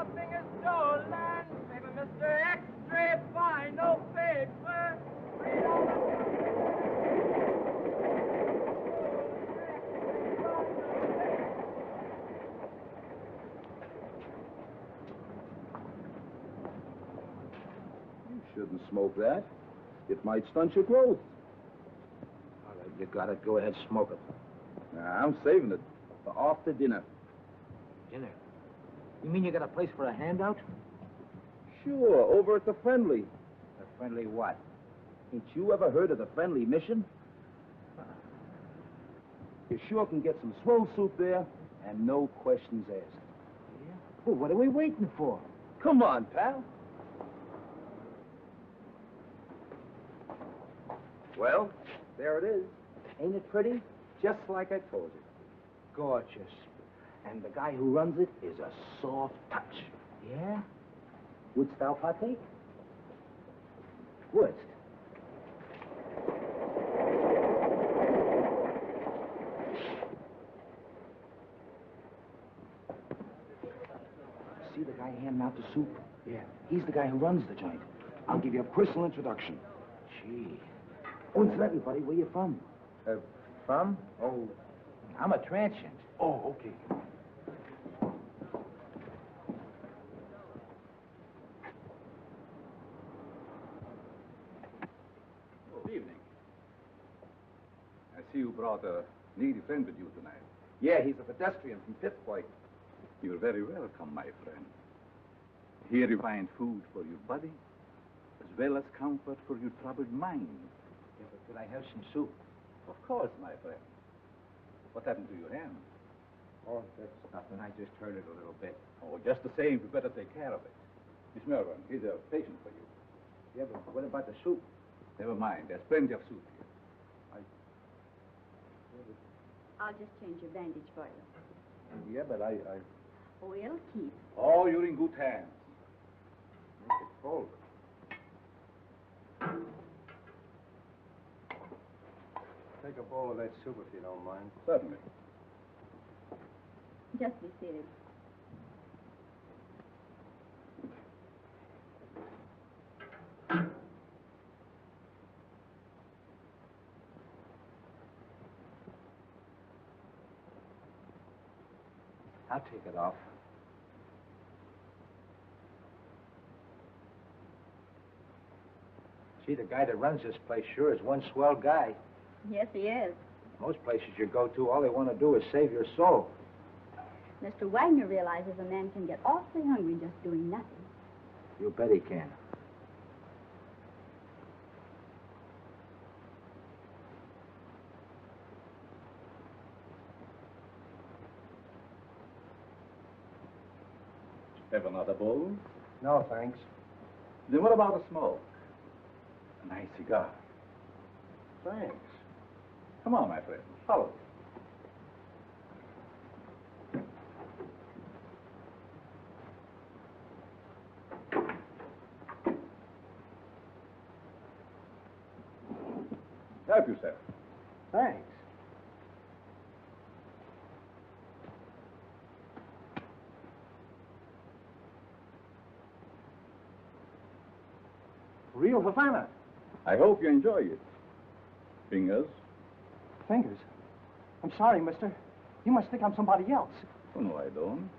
my fingers stolen. Paper, Mr. X-ray, find no paper. Read all You shouldn't smoke that. It might stunt your growth. All right, you got it. Go ahead, smoke it. Nah, I'm saving it for after dinner. Dinner? You mean you got a place for a handout? Sure, over at the Friendly. A friendly what? Ain't you ever heard of the Friendly Mission? You sure can get some swell soup there, and no questions asked. Yeah? Well, what are we waiting for? Come on, pal. Well, there it is. Ain't it pretty? Just like I told you. Gorgeous. And the guy who runs it is a soft touch. Yeah? Wouldst thou partake? Wouldst? See the guy handing out the soup? Yeah. He's the guy who runs the joint. I'll give you a personal introduction. Gee. Oh, incidentally, buddy, where you from? From? Oh. I'm a transient. Oh, okay. Good evening. I see you brought a needy friend with you tonight. Yeah, he's a pedestrian from Pittsburgh. You're very welcome, my friend. Here you find food for your body, as well as comfort for your troubled mind. Yeah, but could I have some soup? Of course, my friend. What happened to your hand? Oh, that's nothing. I just hurt it a little bit. Oh, just the same, you better take care of it. Miss Melbourne, here's a patient for you. Yeah, but what about the soup? Never mind, there's plenty of soup here. I'll just change your bandage for you. Yeah, but I... Oh, it'll keep. Oh, you're in good hands. Make it cold. Take a bowl of that soup if you don't mind. Certainly. Just be seated. I'll take it off. Gee, the guy that runs this place sure is one swell guy. Yes, he is. Most places you go to, all they want to do is save your soul. Mr. Wagner realizes a man can get awfully hungry just doing nothing. You bet he can. Have another bowl? No, thanks. Then what about a smoke? A nice cigar. Thanks. Come on, my friend. Follow me. Help yourself. Thanks. Real Havana. I hope you enjoy it. Fingers? Fingers. I'm sorry, mister. You must think I'm somebody else. Oh, no, I don't.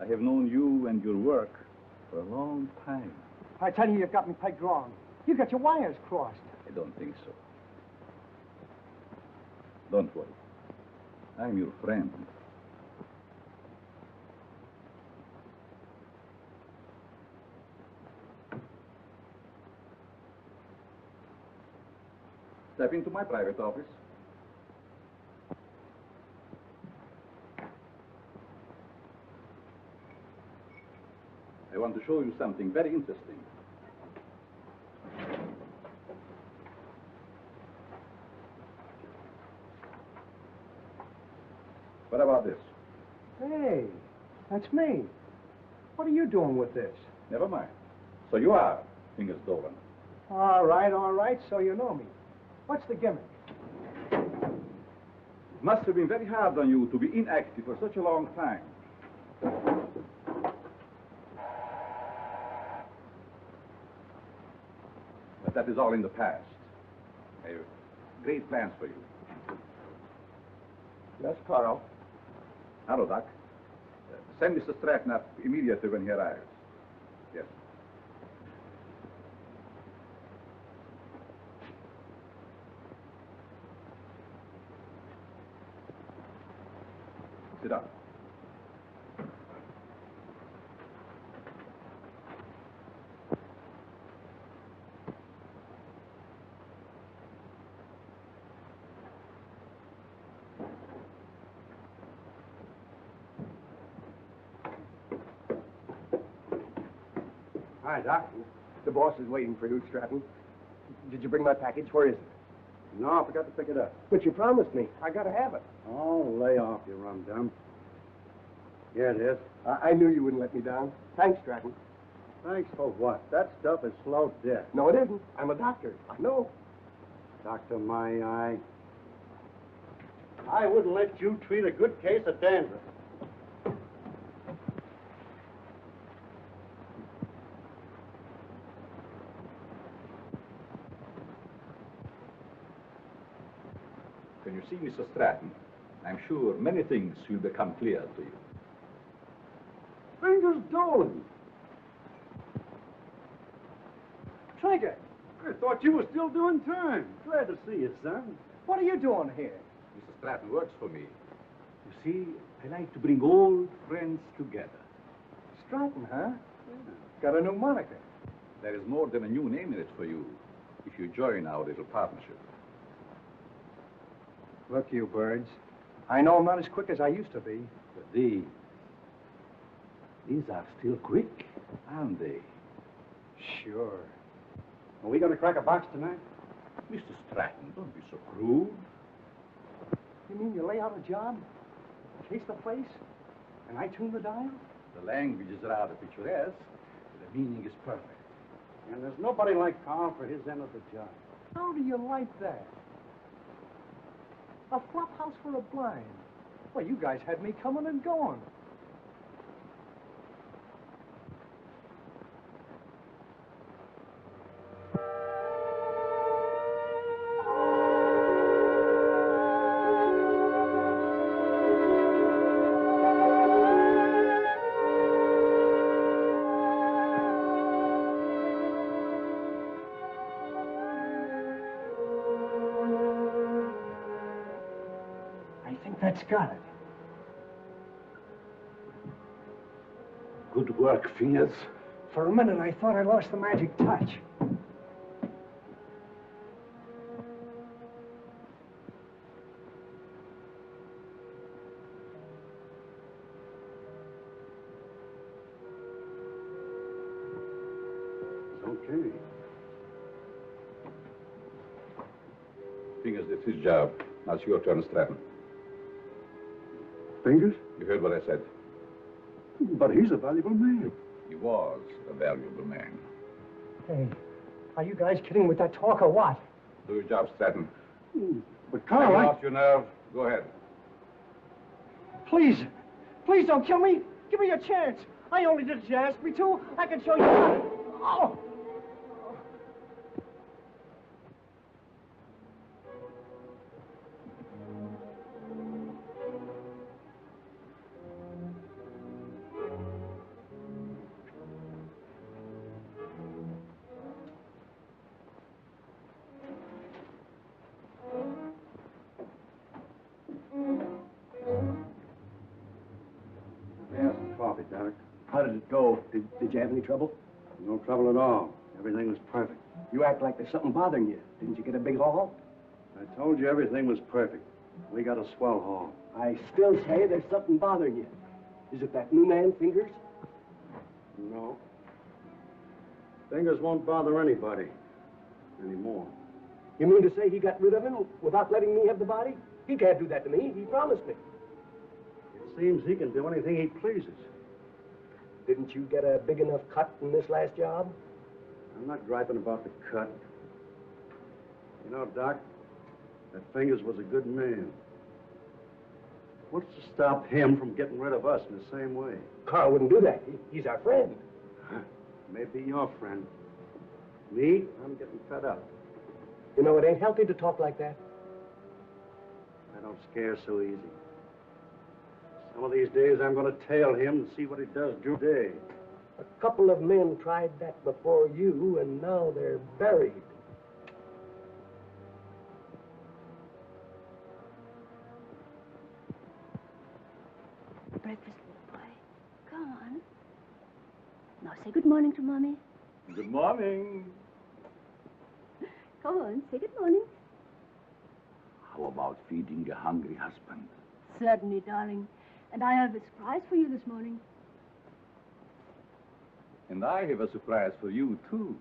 I have known you and your work for a long time. I tell you, you've got me pegged wrong. You got your wires crossed. I don't think so. Don't worry. I'm your friend. Step into my private office. I want to show you something very interesting. What about this? Hey, that's me. What are you doing with this? Never mind. So you are Fingers Dolan. All right, so you know me. What's the gimmick? It must have been very hard on you to be inactive for such a long time. that is all in the past. I have great plans for you. Yes, Carl. Hello, Doc. Send Mr. Stratton up immediately when he arrives. Yes. Sit down. Hi, Doc. The boss is waiting for you, Stratton. Did you bring my package? Where is it? No, I forgot to pick it up. But you promised me. I gotta have it. Oh, lay off, you rum-dum. Here it is. I knew you wouldn't let me down. Thanks, Stratton. Thanks for what? That stuff is slow death. No, it isn't. I'm a doctor. I know. Doctor, my eye. I wouldn't let you treat a good case of dandruff. When you see Mr. Stratton, I'm sure many things will become clear to you. Fingers Dolan. Trinket, I thought you were still doing time. Glad to see you, son. what are you doing here? Mr. Stratton works for me. You see, I like to bring old friends together. Stratton, huh? Got a new moniker. There is more than a new name in it for you if you join our little partnership. Look, you birds. I know I'm not as quick as I used to be. But these are still quick, aren't they? Sure. Are we going to crack a box tonight? Mr. Stratton, don't be so crude. You mean you lay out a job, case the place, and I tune the dial? The language is rather picturesque, but the meaning is perfect. And there's nobody like Carl for his end of the job. How do you like that? A flop house for a blind. Well, you guys had me coming and going. That's got it. Good work, Fingers. For a minute, I thought I lost the magic touch. Okay. Fingers did his job. Now it's your turn, Stratton. Fingers? You heard what I said. But he's a valuable man. He was a valuable man. Hey, are you guys kidding with that talk or what? Do your job, Stratton. But Have Carl, you I... lost your nerve? Go ahead. Please, please don't kill me. Give me a chance. I only did as you asked me to. I can show you how. Oh! Have some coffee, Doc. How did it go? Did you have any trouble? No trouble at all. Everything was perfect. You act like there's something bothering you. Didn't you get a big haul? I told you everything was perfect. We got a swell haul. I still say there's something bothering you. Is it that new man, Fingers? No. Fingers won't bother anybody anymore. You mean to say he got rid of him without letting me have the body? He can't do that to me. He promised me. It seems he can do anything he pleases. Didn't you get a big enough cut in this last job? I'm not griping about the cut. You know, Doc, that Fingers was a good man. What's to stop him from getting rid of us in the same way? Carl wouldn't do that. He's our friend. Maybe your friend. Me? I'm getting fed up. You know, it ain't healthy to talk like that. I don't scare so easy. Some of these days I'm going to tail him and see what he does during the day. A couple of men tried that before you, and now they're buried. Breakfast, little boy. Come on. Now say good morning to Mommy. Good morning. Come on, say good morning. How about feeding your hungry husband? Certainly, darling. And I have a surprise for you this morning. And I have a surprise for you, too.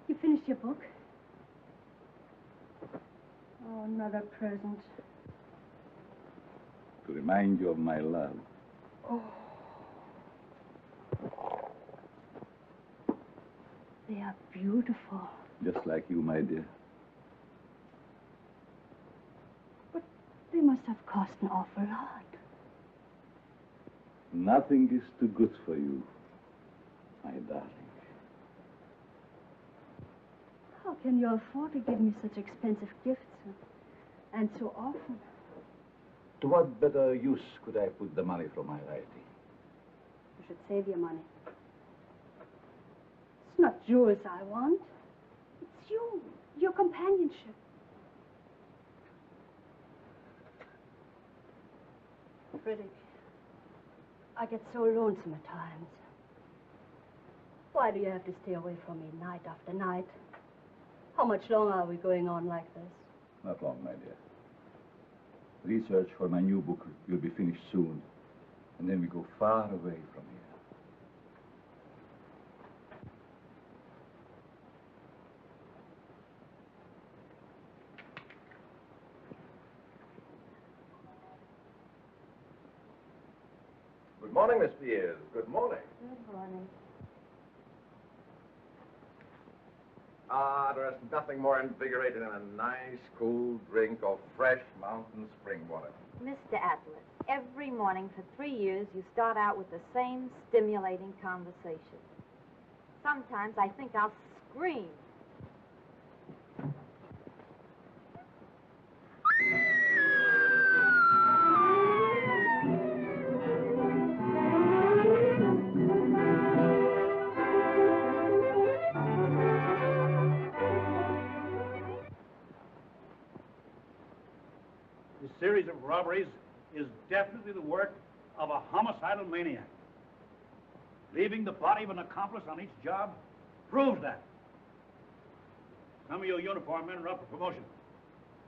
You finished your book? Oh, another present. To remind you of my love. Oh. They are beautiful. Just like you, my dear. But they must have cost an awful lot. Nothing is too good for you, my darling. How can you afford to give me such expensive gifts and so often? To what better use could I put the money from my writing? You should save your money. It's not jewels I want. It's you, your companionship. Frederick, I get so lonesome at times. Why do you have to stay away from me night after night? How much longer are we going on like this? Not long, my dear. Research for my new book will be finished soon, and then we go far away from here. Good morning, Miss Pierce. Good morning. Good morning. There's nothing more invigorating than a nice, cool drink of fresh mountain spring water. Mr. Atlas, every morning for 3 years you start out with the same stimulating conversation. Sometimes I think I'll scream. This series of robberies is definitely the work of a homicidal maniac. Leaving the body of an accomplice on each job proves that. Some of you uniform men are up for promotion.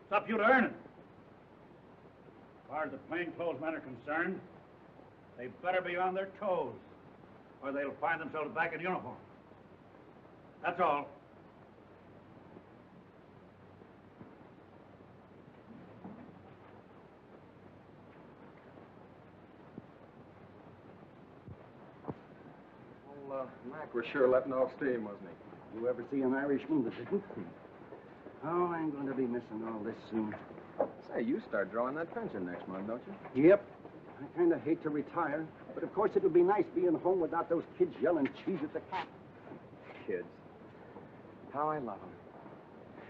It's up to you to earn it. As far as the plainclothes men are concerned, they better be on their toes, or they'll find themselves back in uniform. That's all. Mac was sure letting off steam, wasn't he? You ever see an Irishman that didn't? Oh, I'm going to be missing all this soon. Say, you start drawing that pension next month, don't you? Yep. I kind of hate to retire, but of course it'll be nice being home without those kids yelling cheese at the cat. Kids. How I love them.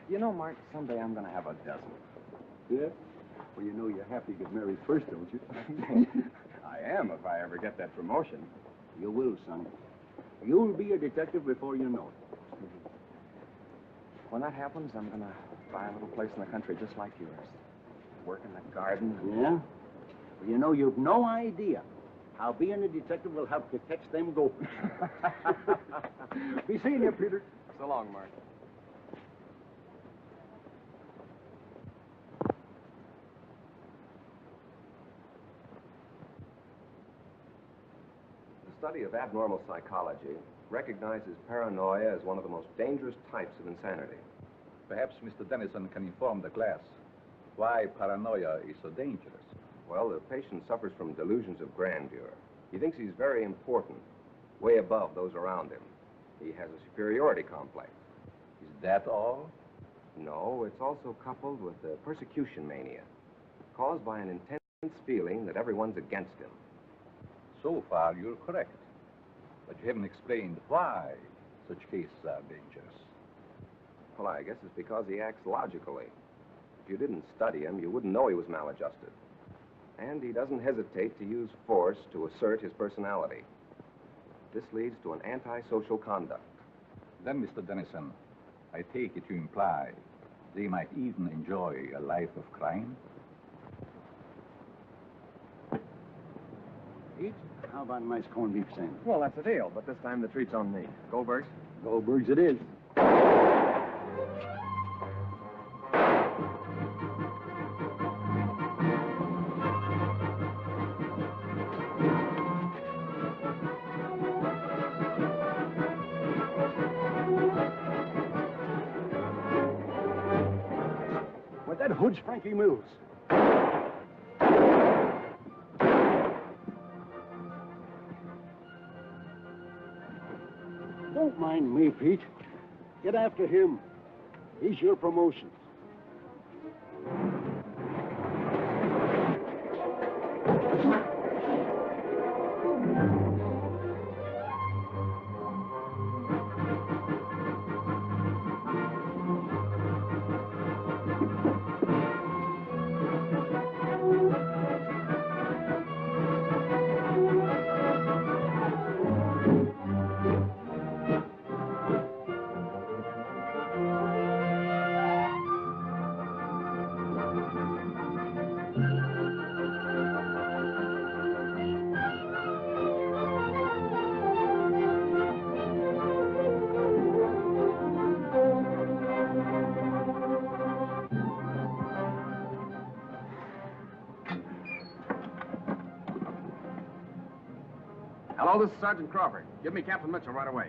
You know, Mark, someday I'm going to have a dozen. Yeah? Well, you know you have to get married first, don't you? I am if I ever get that promotion. You will, son. You'll be a detective before you know it. When that happens, I'm going to buy a little place in the country just like yours. Work in the garden. Yeah? Well, you know, you've no idea how being a detective will help to catch them gophers. Be seeing you, Peter. So long, Mark. The study of abnormal psychology recognizes paranoia as one of the most dangerous types of insanity. Perhaps Mr. Dennison can inform the class why paranoia is so dangerous. Well, the patient suffers from delusions of grandeur. He thinks he's very important, way above those around him. He has a superiority complex. Is that all? No, it's also coupled with a persecution mania, caused by an intense feeling that everyone's against him. So far, you're correct. But you haven't explained why such cases are dangerous. Well, I guess it's because he acts logically. If you didn't study him, you wouldn't know he was maladjusted. And he doesn't hesitate to use force to assert his personality. This leads to an antisocial conduct. Then, Mr. Dennison, I take it you imply they might even enjoy a life of crime? Pete, how about a nice corned beef sandwich? Well, that's a deal, but this time the treat's on me. Goldbergs? Goldberg's it is. With that hood's Frankie Mills. Don't mind me, Pete. Get after him. He's your promotion. Hello, this is Sergeant Crawford. Give me Captain Mitchell right away.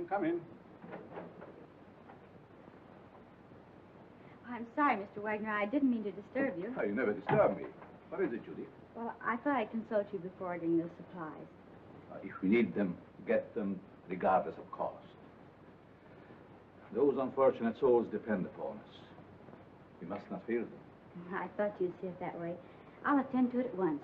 Come in. I'm sorry, Mr. Wagner. I didn't mean to disturb you. Oh, you never disturb me. What is it, Judy? Well, I thought I'd consult you before ordering those supplies. If we need them, get them regardless of cost. Those unfortunate souls depend upon us. We must not fail them. I thought you'd see it that way. I'll attend to it at once.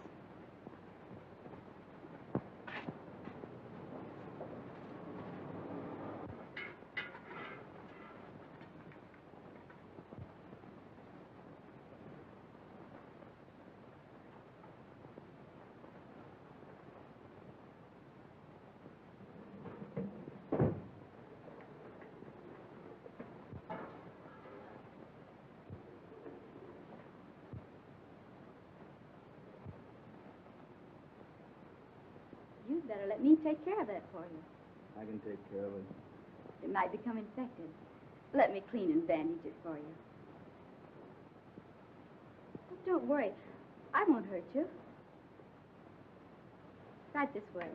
You'd better let me take care of that for you. I can take care of it. It might become infected. Let me clean and bandage it for you. Oh, don't worry. I won't hurt you. Right this way.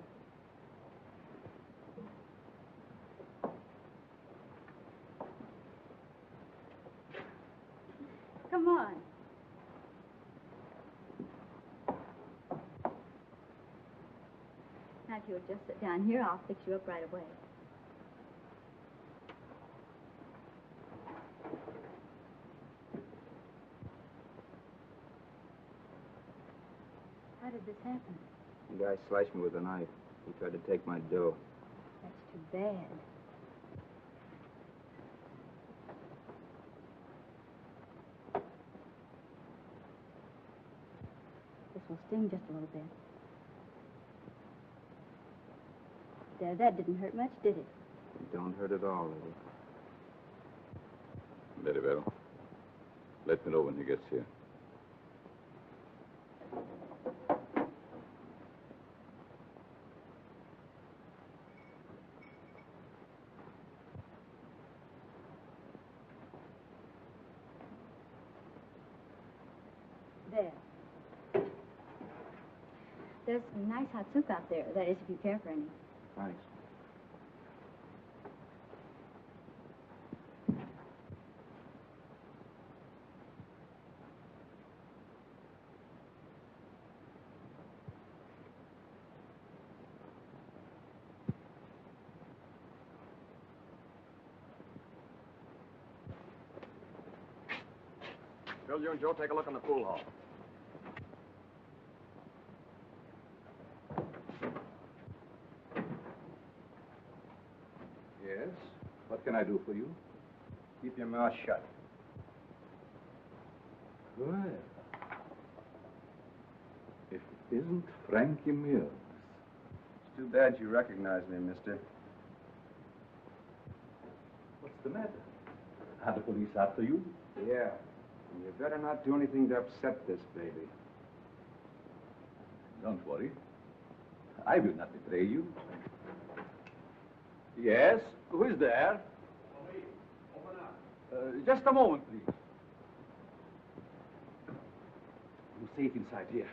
Come on. Now, if you'll just sit down here, I'll fix you up right away. How did this happen? The guy sliced me with a knife. He tried to take my dough. That's too bad. This will sting just a little bit. There, that didn't hurt much, did it? It don't hurt at all, Lily. Very well. Let me know when he gets here. There. There's some nice hot soup out there. That is, if you care for any. Thanks. Bill, you and Joe take a look in the pool hall. Yes? What can I do for you? Keep your mouth shut. Well, if it isn't Frankie Mills. It's too bad you recognize me, mister. What's the matter? Are the police after you? Yeah. And you better not do anything to upset this baby. Don't worry. I will not betray you. Yes? Who is there? Open up. Just a moment, please. You're safe inside here.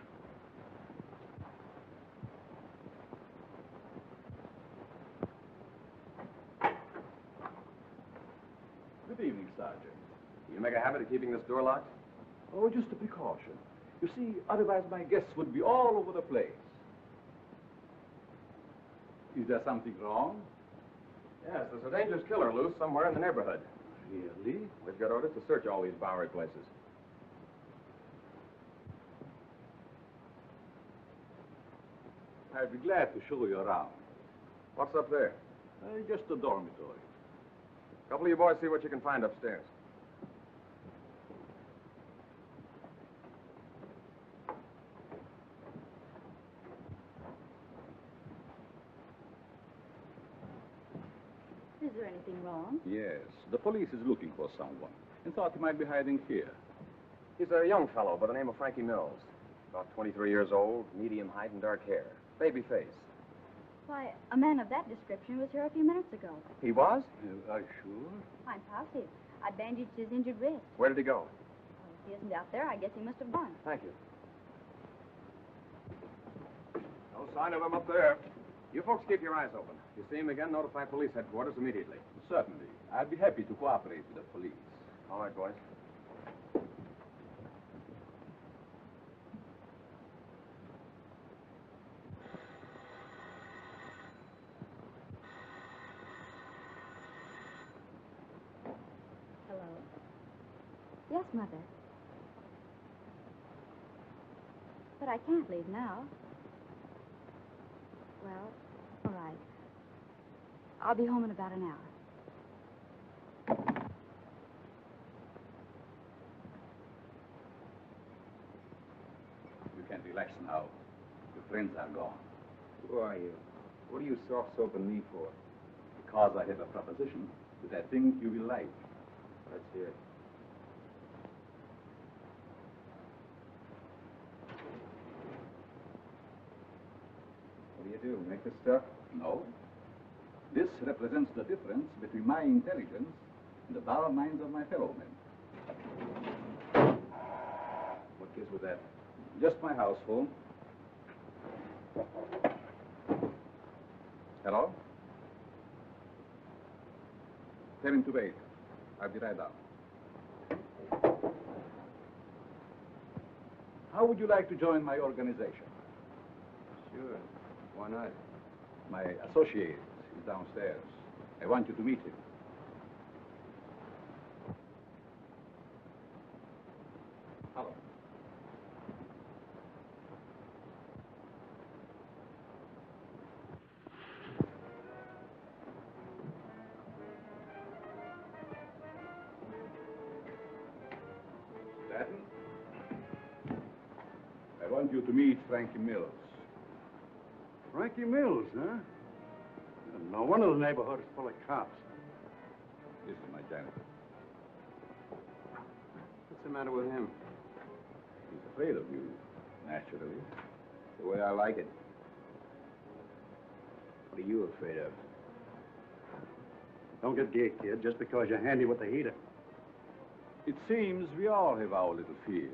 Good evening, Sergeant. You make a habit of keeping this door locked? Oh, just a precaution. You see, otherwise my guests would be all over the place. Is there something wrong? Yes, there's a dangerous killer loose somewhere in the neighborhood. Really? We've got orders to search all these Bowery places. I'd be glad to show you around. What's up there? Just a dormitory. A couple of you boys see what you can find upstairs. Is there anything wrong? Yes, the police is looking for someone and thought he might be hiding here. He's a young fellow by the name of Frankie Mills. About 23 years old, medium height and dark hair. Baby face. Why, a man of that description was here a few minutes ago. He was? Are you sure? I'm positive. I bandaged his injured wrist. Where did he go? Well, if he isn't out there, I guess he must have gone. Thank you. No sign of him up there. You folks keep your eyes open. If you see him again, notify police headquarters immediately. Certainly. I'd be happy to cooperate with the police. All right, boys. Hello? Yes, Mother. But I can't leave now. Well, all right. I'll be home in about an hour. You can relax now. Your friends are gone. Who are you? What are you soft-soaping me for? Because I have a proposition that I think you will like. Let's hear it. What do you do? Make this stuff? No. This represents the difference between my intelligence and the dull minds of my fellow men. What gives with that? Just my house phone. Hello? Tell him to wait. I'll be right down. How would you like to join my organization? Sure. Why not? My associate is downstairs. I want you to meet him. Hello. Stanton? I want you to meet Frankie Mills. Frankie Mills, huh? No wonder the neighborhood is full of cops. This is my janitor. What's the matter with him? He's afraid of you, naturally. The way I like it. What are you afraid of? Don't get gay, kid, just because you're handy with the heater. It seems we all have our little fears.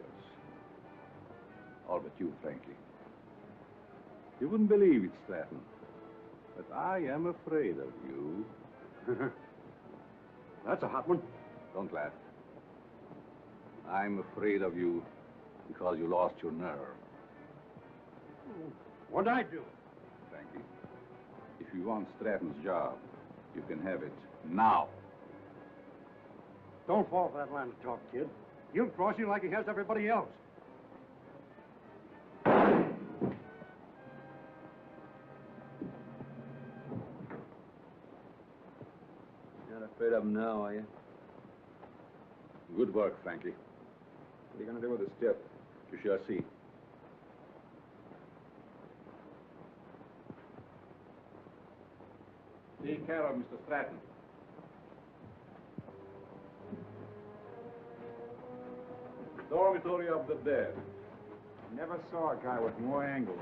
All but you, Frankie. You wouldn't believe it, Stratton, but I am afraid of you. That's a hot one. Don't laugh. I'm afraid of you because you lost your nerve. What'd I do? Frankie, if you want Stratton's job, you can have it now. Don't fall for that line of talk, kid. He'll cross you like he has everybody else. You're not afraid of him now, are you? Good work, Frankie. What are you going to do with this tip? You shall see. Take care of Mr. Stratton. Dormitory of the dead. Never saw a guy with more angles.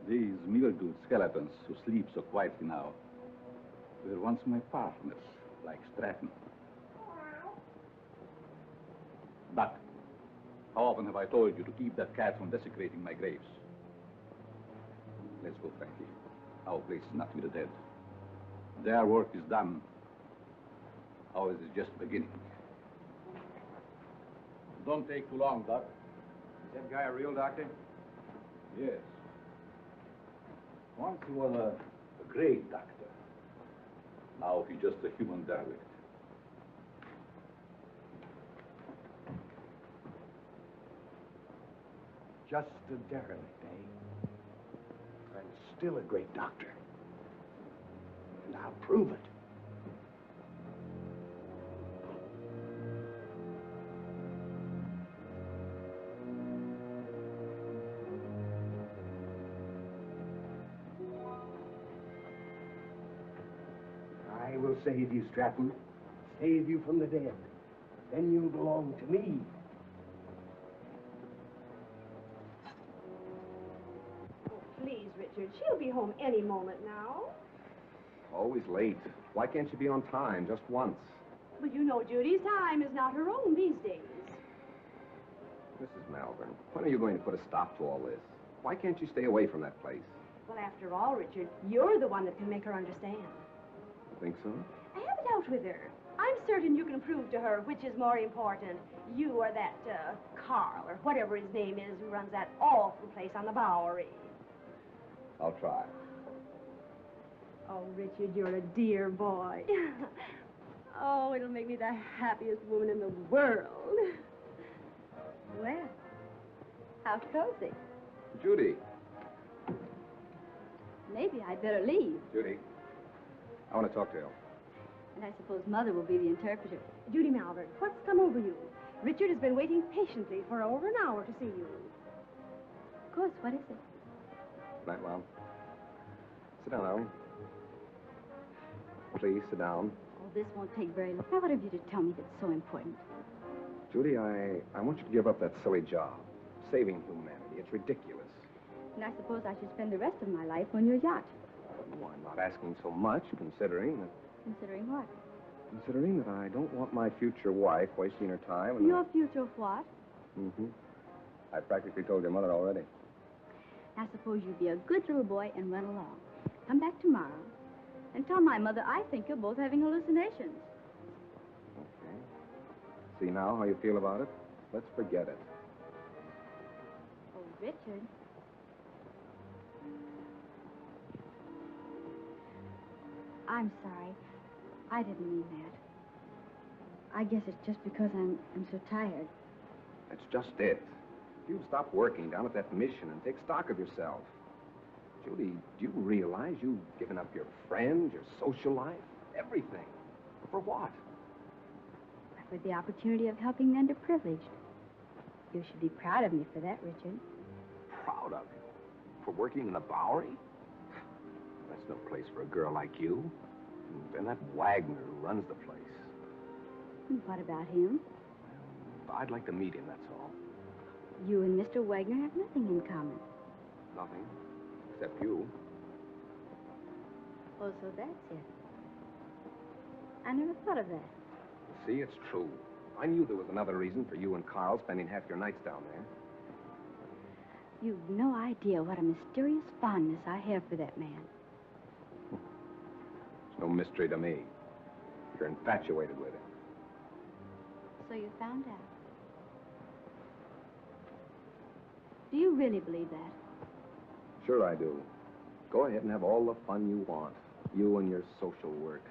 These mildewed skeletons who sleep so quietly now were once my partners, like Stratton. But how often have I told you to keep that cat from desecrating my graves? Let's go, Frankie. Our place is not with the dead. Their work is done. Ours is just beginning. Don't take too long, Doc. Is that guy a real doctor? Yes. Once he was a great doctor. Now he's just a human derelict. Just a derelict, eh? And still a great doctor. And I'll prove it. I will save you, Stratton. Save you from the dead. Then you'll belong to me. Please, Richard, she'll be home any moment now. Always late. Why can't you be on time just once? But you know Judy's time is not her own these days. Mrs. Malvern, when are you going to put a stop to all this? Why can't you stay away from that place? Well, after all, Richard, you're the one that can make her understand. You think so? I have it out with her. I'm certain you can prove to her which is more important, you or that, Carl, or whatever his name is, who runs that awful place on the Bowery. I'll try. Oh, Richard, you're a dear boy. Oh, it'll make me the happiest woman in the world. Well, how cozy. Judy. Maybe I'd better leave. Judy. I want to talk to you. And I suppose Mother will be the interpreter. Judy Malvern, what's come over you? Richard has been waiting patiently for over an hour to see you. Of course, what is it? Night, Mom. Sit down, Ellen. Please, sit down. Oh, this won't take very long. Now, what have you to tell me that's so important? Judy, I want you to give up that silly job. Saving humanity. It's ridiculous. And I suppose I should spend the rest of my life on your yacht. No, I'm not asking so much, considering that... Considering what? Considering that I don't want my future wife wasting her time and... Your future what? Mm-hmm. I practically told your mother already. I suppose you be a good little boy and run along. Come back tomorrow and tell my mother I think you're both having hallucinations. Okay. See now how you feel about it? Let's forget it. Oh, Richard. I'm sorry. I didn't mean that. I guess it's just because I'm so tired. That's just it. If you stop working down at that mission and take stock of yourself. Judy, do you realize you've given up your friends, your social life, everything? For what? For the opportunity of helping the underprivileged. You should be proud of me for that, Richard. Proud of you? For working in the Bowery? That's no place for a girl like you. And that Wagner who runs the place. And what about him? I'd like to meet him, that's all. You and Mr. Wagner have nothing in common. Nothing. Except you. Oh, so that's it. I never thought of that. See, it's true. I knew there was another reason for you and Carl spending half your nights down there. You've no idea what a mysterious fondness I have for that man. It's no mystery to me. You're infatuated with him. So you found out. Do you really believe that? Sure I do. Go ahead and have all the fun you want. You and your social work.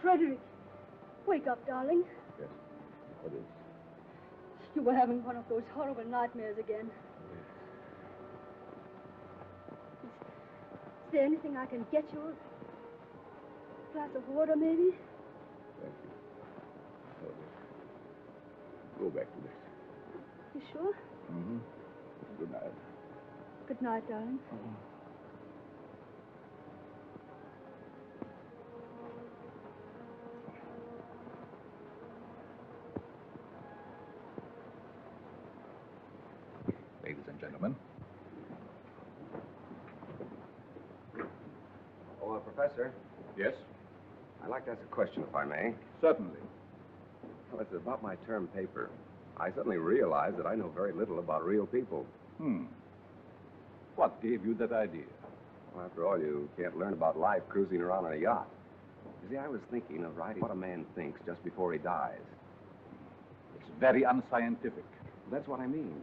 Frederick, wake up, darling. Yes. What is? You were having one of those horrible nightmares again. Is there anything I can get you? A glass of water, maybe? Thank you. Oh, yes. Go back to bed. You sure? Mm-hmm. Good night. Good night, darling. Ladies and gentlemen. Oh, Professor. Yes? I'd like to ask a question, if I may. Certainly. Well, it's about my term paper. I suddenly realized that I know very little about real people. What gave you that idea? Well, after all, you can't learn about life cruising around on a yacht. You see, I was thinking of writing what a man thinks just before he dies. It's very unscientific. That's what I mean.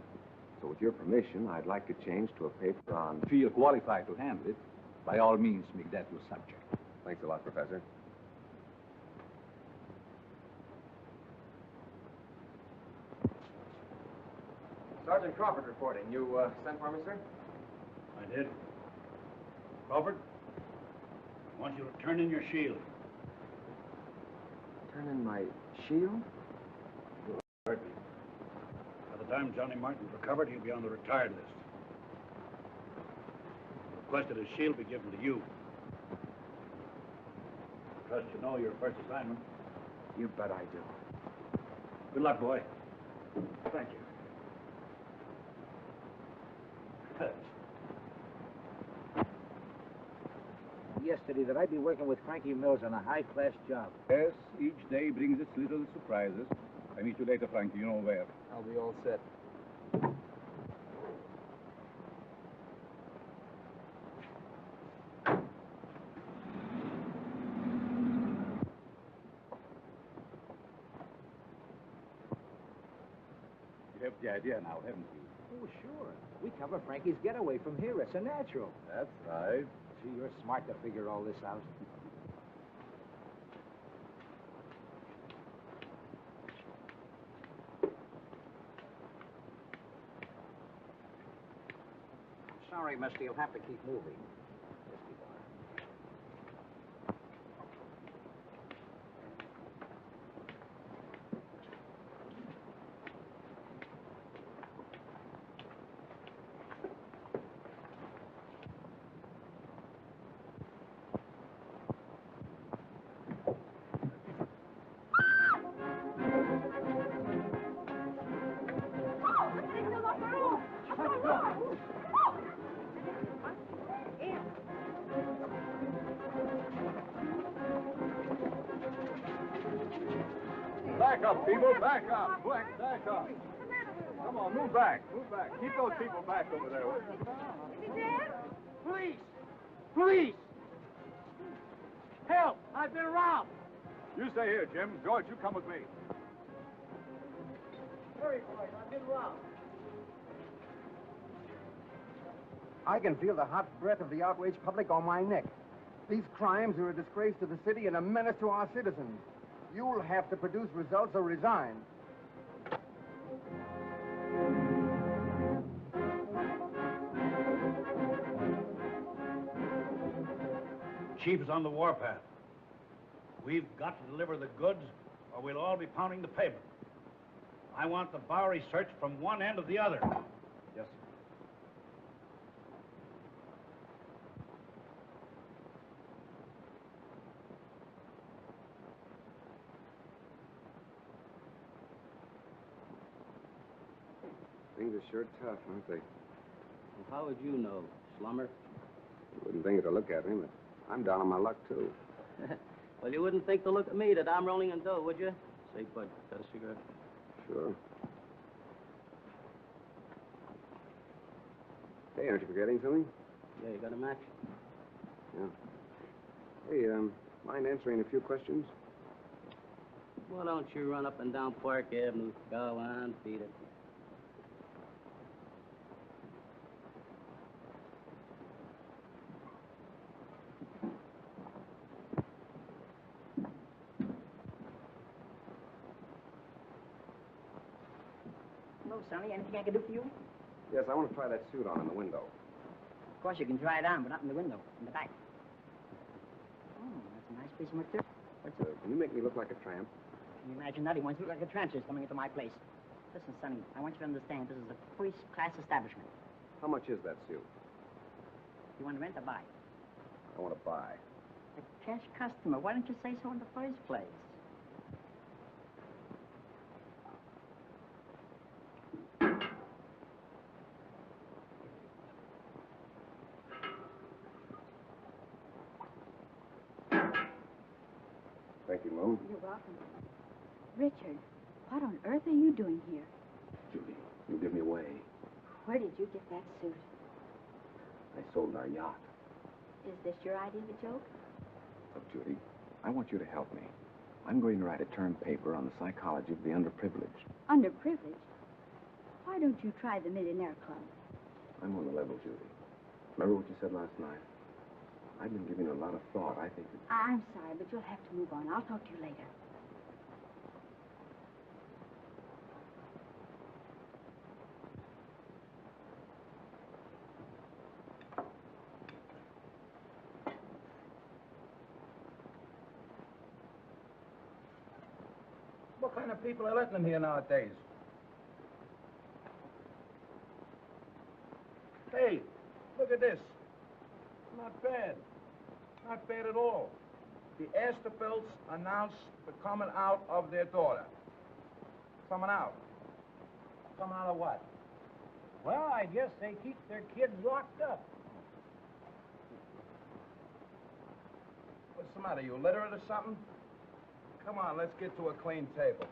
So with your permission, I'd like to change to a paper on... Feel qualified to handle it, by all means make that your subject. Thanks a lot, Professor. Sergeant Crawford reporting. You sent for me, sir? I did. Crawford, I want you to turn in your shield. Turn in my shield? By the time Johnny Martin's recovered, he'll be on the retired list. Requested his shield be given to you. Trust you know your first assignment. You bet I do. Good luck, boy. Thank you. Yesterday that I'd be working with Frankie Mills on a high-class job. Yes, each day brings its little surprises. I meet you later, Frankie. You know where. I'll be all set. You have the idea now, haven't you? Oh, sure. We cover Frankie's getaway from here. It's a natural. That's right. Gee, you're smart to figure all this out. Sorry, mister. You'll have to keep moving. Yes, keep on. Back up, people. Back up. Back up. Come on, move back. Move back. Keep those people back over there. Police! Police! Help! I've been robbed! You stay here, Jim. George, you come with me. Hurry, boys. I've been robbed. I can feel the hot breath of the outraged public on my neck. These crimes are a disgrace to the city and a menace to our citizens. You'll have to produce results or resign. Chief is on the warpath. We've got to deliver the goods, or we'll all be pounding the pavement. I want the Bowery searched from one end to the other. Yes, sir. Things are sure tough, aren't they? Well, how would you know, slummer? You wouldn't think it to look at me, but I'm down on my luck, too. Well, you wouldn't think to look at me that I'm rolling in dough, would you? Say, Bud, got a cigarette? Sure. Hey, aren't you forgetting something? Yeah, you got a match? Yeah. Hey, mind answering a few questions? Well, don't you run up and down Park Avenue. Go on, beat it. Sonny. Anything I can do for you? Yes, I want to try that suit on in the window. Of course, you can try it on, but not in the window, in the back. Oh, that's a nice piece of material. What's it? Can you make me look like a tramp? Can you imagine that? He wants to look like a tramp just coming into my place. Listen, Sonny, I want you to understand this is a first-class establishment. How much is that suit? You want to rent or buy? I want to buy. A cash customer. Why didn't you say so in the first place? Thank you, Moon. You're welcome. Richard, what on earth are you doing here? Judy, you give me away. Where did you get that suit? I sold our yacht. Is this your idea of a joke? Look, Judy, I want you to help me. I'm going to write a term paper on the psychology of the underprivileged. Underprivileged? Why don't you try the Millionaire Club? I'm on the level, Judy. Remember what you said last night? I've been giving it a lot of thought. I think that... I'm sorry, but you'll have to move on. I'll talk to you later. What kind of people are letting them here nowadays? Hey, look at this. Not bad. Not bad at all. The Asterbilts announced the coming out of their daughter. Coming out. Coming out of what? Well, I guess they keep their kids locked up. What's the matter? You illiterate or something? Come on, let's get to a clean table.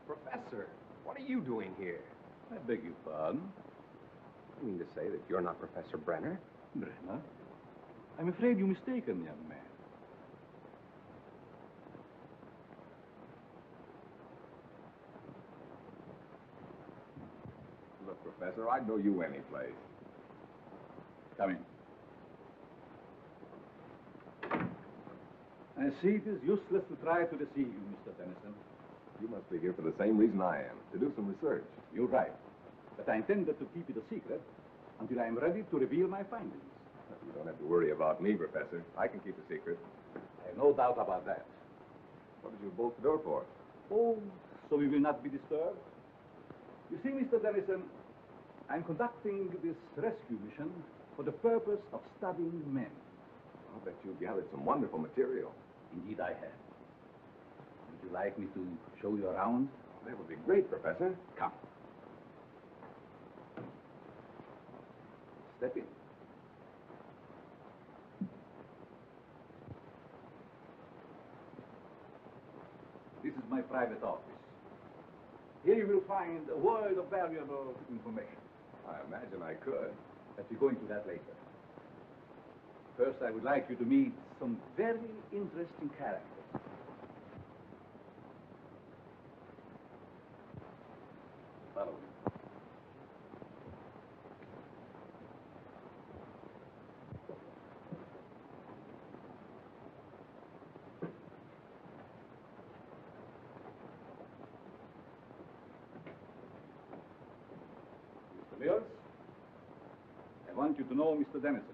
Professor, what are you doing here? I beg your pardon? You mean to say that you're not Professor Brenner? Brenner? I'm afraid you're mistaken, young man. Look, Professor, I'd know you any place. Come in. I see it is useless to try to deceive you, Mr. Tennyson. You must be here for the same reason I am, to do some research. You're right. But I intended to keep it a secret until I am ready to reveal my findings. You don't have to worry about me, Professor. I can keep a secret. I have no doubt about that. What did you bolt the door for? Oh, so we will not be disturbed? You see, Mr. Dennison, I'm conducting this rescue mission for the purpose of studying men. I'll bet you've gathered some wonderful material. Indeed, I have. Would you like me to show you around? That would be great, Professor. Come. Step in. This is my private office. Here you will find a world of valuable information. I imagine I could. But we'll go into that later. First, I would like you to meet some very interesting characters. Follow me. Mr. Mills, I want you to know Mr. Dennison.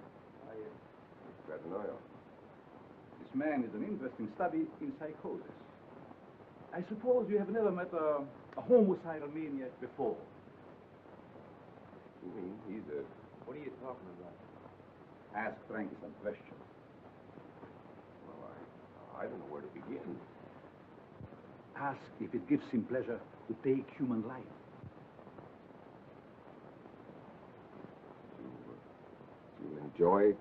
Glad to know you. This man is an interesting study in psychosis. I suppose you have never met a homicidal maniac before. You mean he's a... What are you talking about? Ask Frankie some questions. Well, I don't know where to begin. Ask if it gives him pleasure to take human life. You enjoy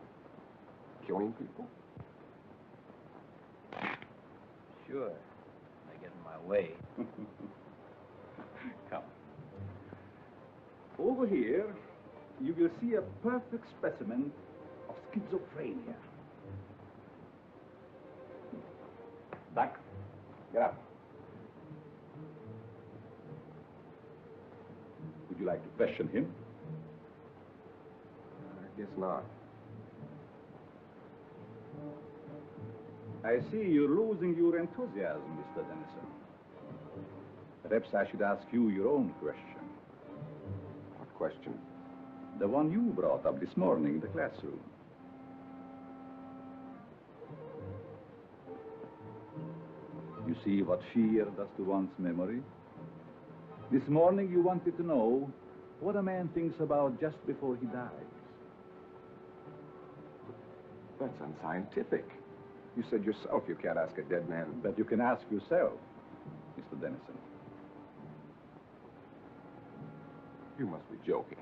killing people? Sure. They get in my way. Come. Over here, you will see a perfect specimen of schizophrenia. Duck, get up. Would you like to question him? Guess not. I see you're losing your enthusiasm, Mr. Dennison. Perhaps I should ask you your own question. What question? The one you brought up this morning in the classroom. You see what fear does to one's memory? This morning you wanted to know what a man thinks about just before he dies. That's unscientific. You said yourself you can't ask a dead man. But you can ask yourself, Mr. Dennison. You must be joking.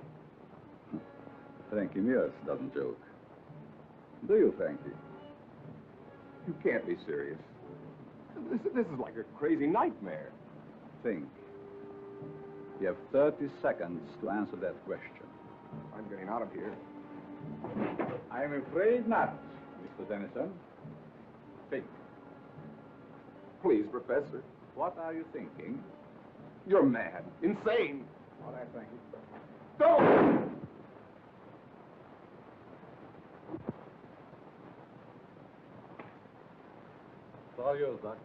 Frankie Mears doesn't joke. Do you, Frankie? You can't be serious. This is like a crazy nightmare. Think. You have 30 seconds to answer that question. I'm getting out of here. I'm afraid not, Mr. Dennison. Think. Please, Professor. What are you thinking? You're mad. Insane. All right, Frankie. Don't! It's all yours, Doc.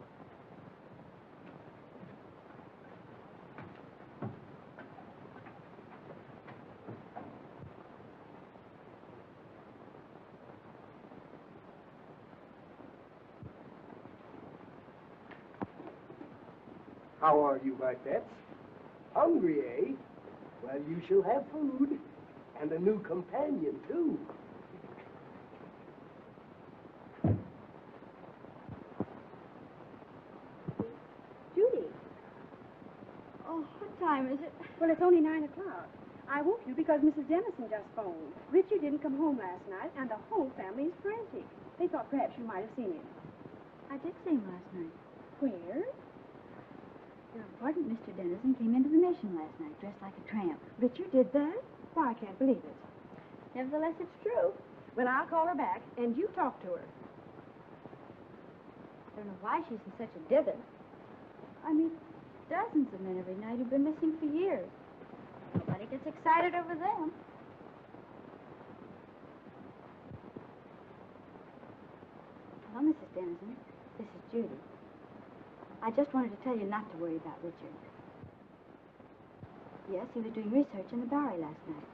How are you, my pets? Hungry, eh? Well, you shall have food. And a new companion, too. Judy. Oh, what time is it? Well, it's only 9 o'clock. I woke you because Mrs. Dennison just phoned. Richard didn't come home last night, and the whole family is frantic. They thought perhaps you might have seen him. I did see him last night. Where? Your important Mr. Dennison came into the mission last night, dressed like a tramp. Richard did that? Why, I can't believe it. Nevertheless, it's true. Well, I'll call her back, and you talk to her. I don't know why she's in such a dither. I meet dozens of men every night who've been missing for years. Nobody gets excited over them. Hello, Mrs. Dennison. This is Judy. I just wanted to tell you not to worry about Richard. Yes, he was doing research in the Bowery last night.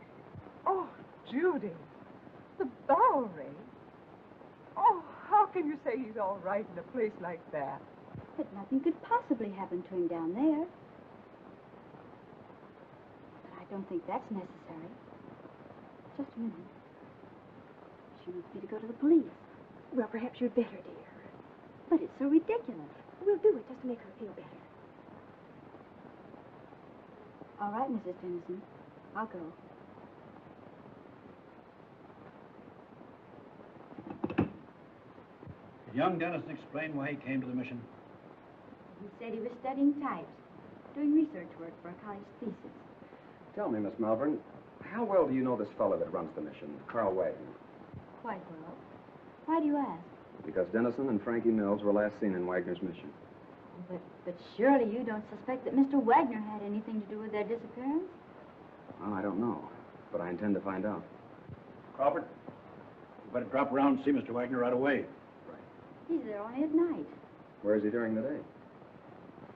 Oh, Judy, the Bowery? Oh, how can you say he's all right in a place like that? But nothing could possibly happen to him down there. But I don't think that's necessary. Just a minute. She wants me to go to the police. Well, perhaps you'd better, dear. But it's so ridiculous. We'll do it just to make her feel better. All right, Mrs. Dennison. I'll go. Did young Dennison explain why he came to the mission? He said he was studying types, doing research work for a college thesis. Tell me, Miss Malvern, how well do you know this fellow that runs the mission, Carl Wagner? Quite well. Why do you ask? Because Dennison and Frankie Mills were last seen in Wagner's mission. But surely you don't suspect that Mr. Wagner had anything to do with their disappearance? Well, I don't know, but I intend to find out. Crawford, you better drop around and see Mr. Wagner right away. He's there only at night. Where is he during the day?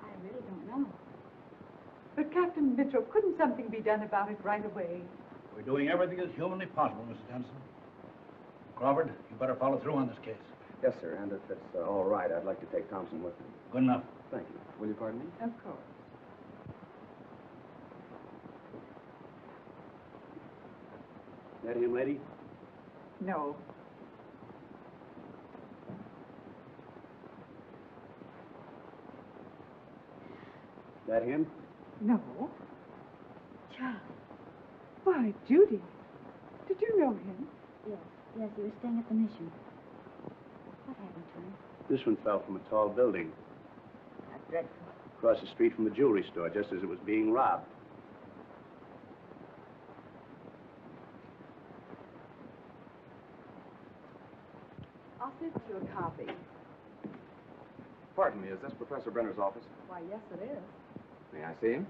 I really don't know. But, Captain Mitchell, couldn't something be done about it right away? We're doing everything as humanly possible, Mrs. Dennison. Crawford, you better follow through on this case. Yes, sir, and if it's all right, I'd like to take Thompson with me. Good enough. Thank you. Will you pardon me? Of course. That him, lady? No. That him? No. Charlie. Why, Judy. Did you know him? Yes, he was staying at the mission. What happened to him? This one fell from a tall building That's dreadful. across the street from the jewelry store just as it was being robbed. I'll send you a copy. Pardon me, is this Professor Brenner's office? Why, yes, it is. May I see him?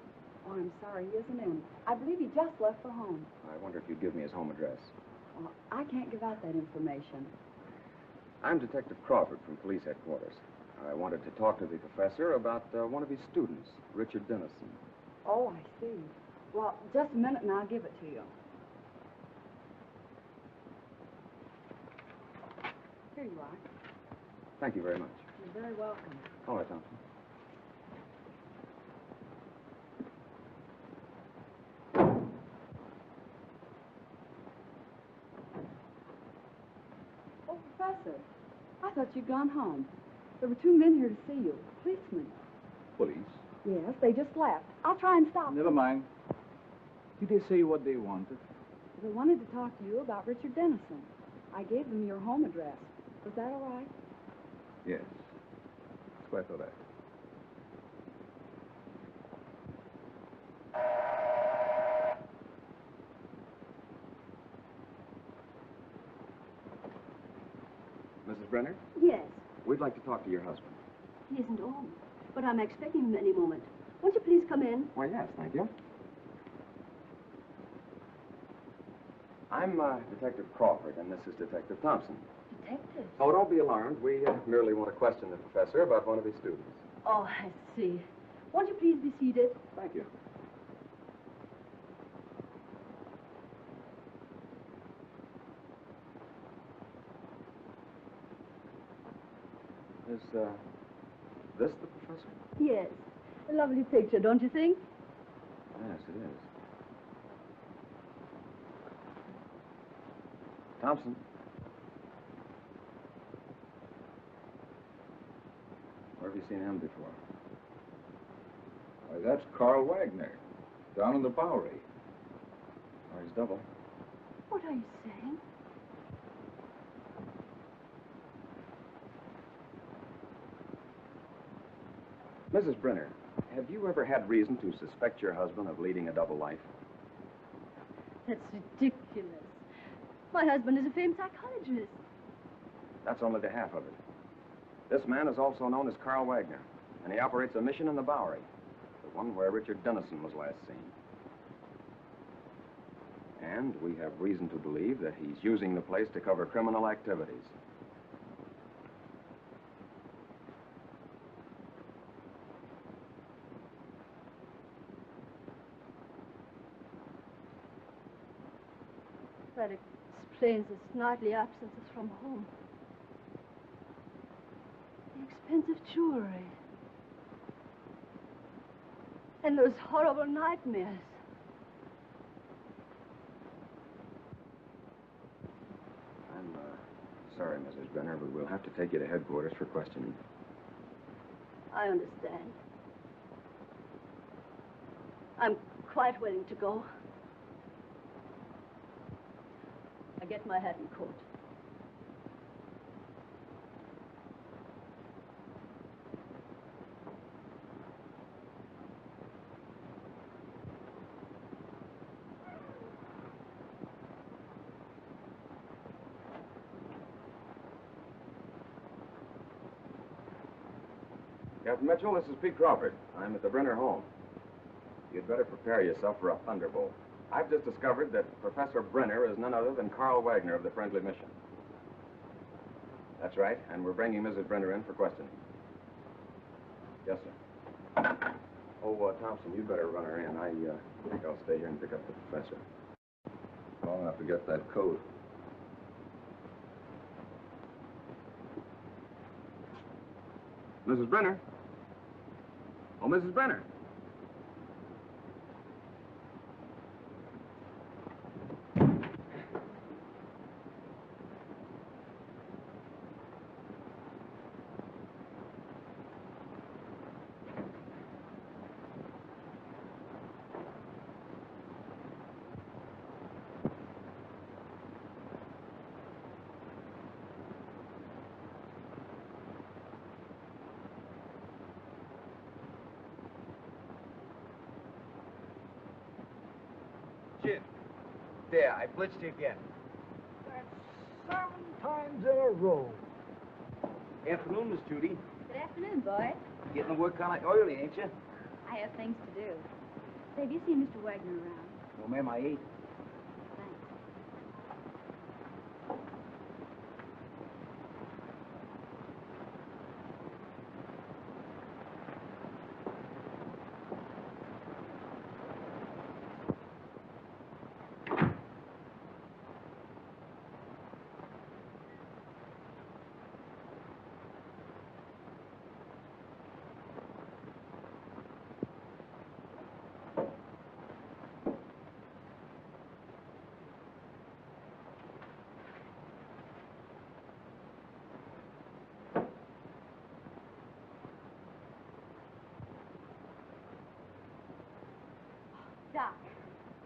Oh, I'm sorry, he isn't in. I believe he just left for home. I wonder if you'd give me his home address. Oh, I can't give out that information. I'm Detective Crawford from police headquarters. I wanted to talk to the professor about one of his students, Richard Dennison. Oh, I see. Well, just a minute and I'll give it to you. Here you are. Thank you very much. You're very welcome. All right, Thompson. Oh, Professor, I thought you'd gone home. There were two men here to see you, policemen. Police? Yes, they just left. I'll try and stop them. Never mind. Did they say what they wanted? They wanted to talk to you about Richard Dennison. I gave them your home address. Was that all right? Yes. It's quite all right. Mrs. Brenner, Yes, we'd like to talk to your husband. he isn't home, but I'm expecting him any moment. Won't you please come in? Why, yes, thank you. I'm Detective Crawford, and this is Detective Thompson. Detective? Oh, don't be alarmed. We merely want to question the professor about one of his students. Oh, I see. Won't you please be seated? Thank you. Is this the professor? Yes. A lovely picture, don't you think? Yes, it is. Thompson. Where have you seen him before? Why, that's Carl Wagner, down in the Bowery. Or his double. What are you saying? Mrs. Brenner, have you ever had reason to suspect your husband of leading a double life? That's ridiculous. My husband is a famed psychologist. That's only the half of it. This man is also known as Carl Wagner, and he operates a mission in the Bowery, the one where Richard Dennison was last seen. And we have reason to believe that he's using the place to cover criminal activities. That explains his nightly absences from home. The expensive jewelry. And those horrible nightmares. I'm sorry, Mrs. Brenner, but we'll have to take you to headquarters for questioning. I understand. I'm quite willing to go. I get my hat and coat. Captain Mitchell, this is Pete Crawford. I'm at the Brenner home. You'd better prepare yourself for a thunderbolt. I've just discovered that Professor Brenner is none other than Carl Wagner of the Friendly Mission. That's right, and we're bringing Mrs. Brenner in for questioning. Yes, sir. Oh, Thompson, you'd better run her in. I think I'll stay here and pick up the professor. Long enough to get that coat. Mrs. Brenner? Oh, Mrs. Brenner. Jim, there, I blitzed you again. That's 7 times in a row. Afternoon, Miss Judy. Good afternoon, boy. Getting the work kind of oily, ain't you? I have things to do. Say, have you seen Mr. Wagner around? No, ma'am, I ain't. Thanks.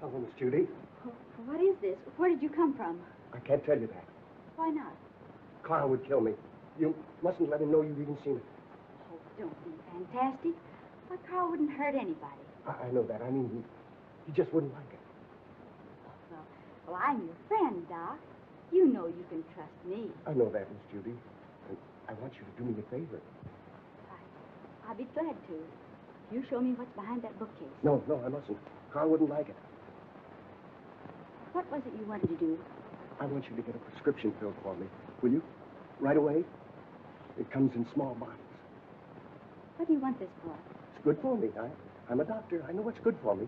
Hello, Miss Judy. What is this? Where did you come from? I can't tell you that. Why not? Carl would kill me. You mustn't let him know you've even seen it. Oh, don't be fantastic. Why, Carl wouldn't hurt anybody. I know that. I mean, he just wouldn't like it. Well, I'm your friend, Doc. You know you can trust me. I know that, Miss Judy. And I want you to do me a favor. I'll be glad to. You show me what's behind that bookcase. No, I mustn't. Carl wouldn't like it. What was it you wanted to do? I want you to get a prescription filled for me. Will you? Right away? It comes in small bottles. What do you want this for? It's good for me. I'm a doctor. I know what's good for me.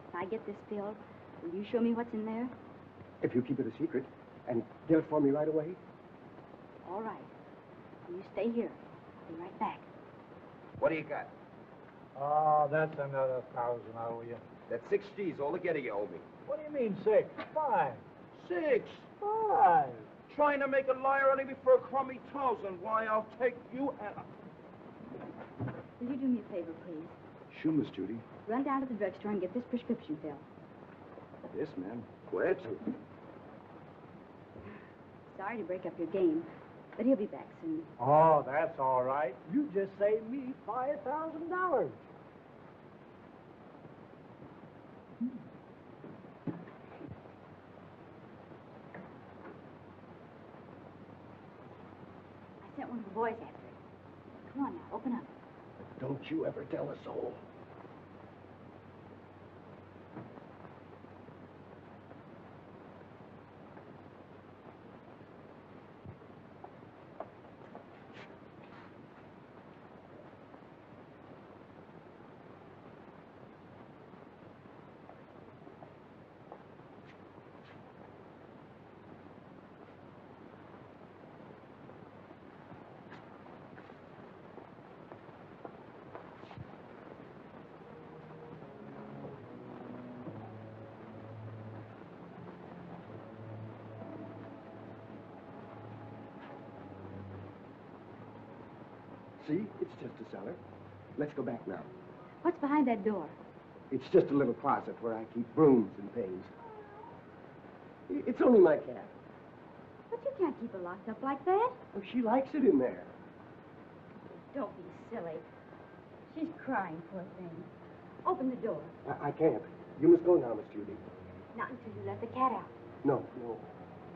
If I get this filled, will you show me what's in there? If you keep it a secret and get it for me right away. All right. You stay here. I'll be right back. What do you got? Oh, that's another 1,000, I owe you. That's 6 G's altogether you owe me. What do you mean 6? 5. 6? 5. Trying to make a liar out of me for a crummy 1,000. Why, I'll take you and... Will you do me a favor, please? Sure, Miss Judy. Run down to the drugstore and get this prescription filled. Yes, ma'am. Where to? Sorry to break up your game, but he'll be back soon. Oh, that's all right. You just saved me $5,000. I sent one of the boys after it. Come on now, open up. Don't you ever tell a soul. See? It's just a cellar. Let's go back now. What's behind that door? It's just a little closet where I keep brooms and things. It's only my cat. But you can't keep her locked up like that. Oh, she likes it in there. Don't be silly. She's crying, poor thing. Open the door. I can't. You must go now, Miss Judy. Not until you let the cat out. No.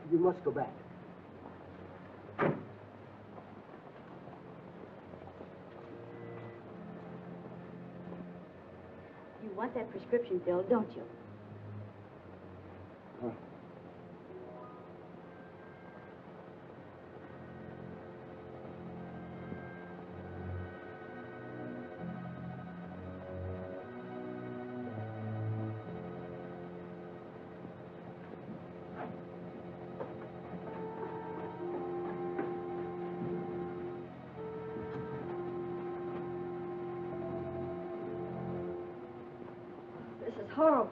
You must go back. You want that prescription filled, don't you? Huh. This is horrible.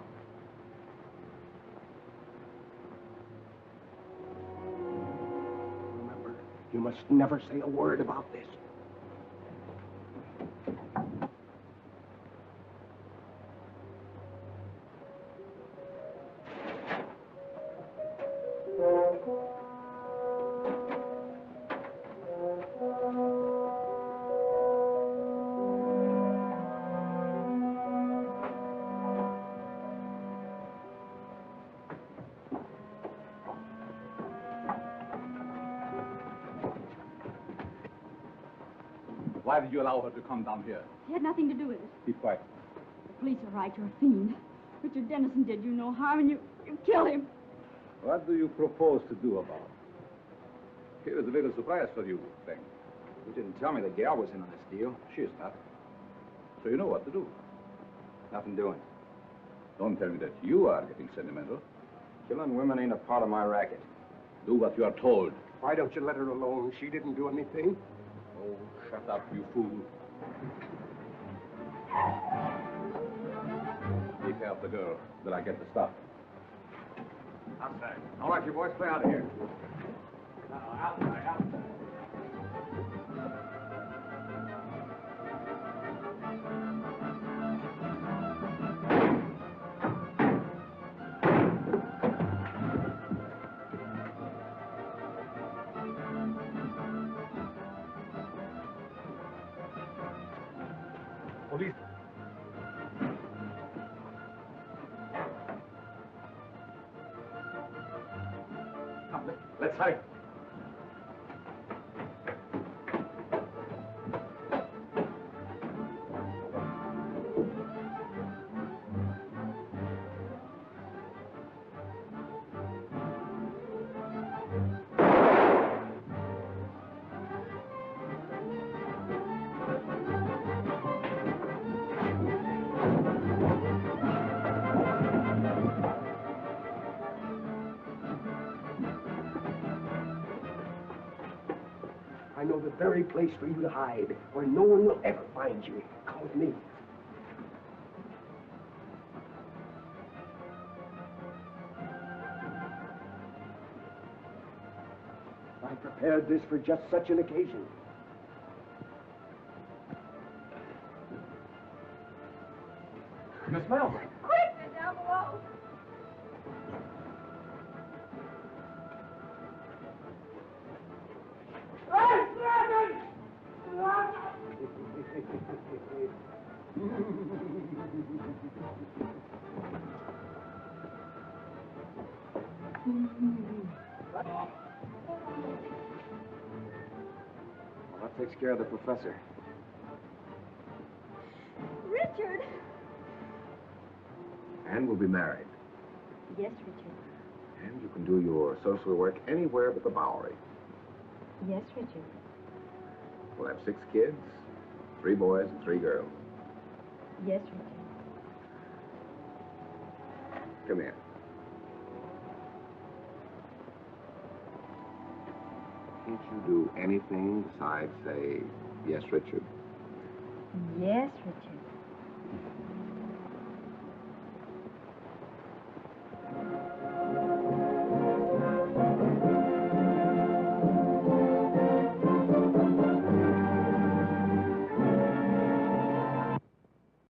Remember, you must never say a word about this. Why did you allow her to come down here? He had nothing to do with it. Keep quiet. The police are right. You're a fiend. Richard Dennison did you no harm, and you killed him. What do you propose to do about it? Here is a little surprise for you, Frank. You didn't tell me the gal was in on this deal. She is not. So you know what to do. Nothing doing. Don't tell me that you are getting sentimental. Killing women ain't a part of my racket. Do what you are told. Why don't you let her alone? She didn't do anything. Oh, shut up, you fool. Take care of the girl till I get the stuff. Outside. All right, you boys, play out of here. Outside. Police. Come, let's hurry. I know the very place for you to hide, where no one will ever find you. Come with me. I prepared this for just such an occasion. Miss Melvin. Quick! They're down below. Well, that takes care of the professor. Richard! And we'll be married. Yes, Richard. And you can do your social work anywhere but the Bowery. Yes, Richard. We'll have 6 kids, 3 boys and 3 girls. Yes, Richard. Come here. Can't you do anything besides say, yes, Richard? Yes, Richard.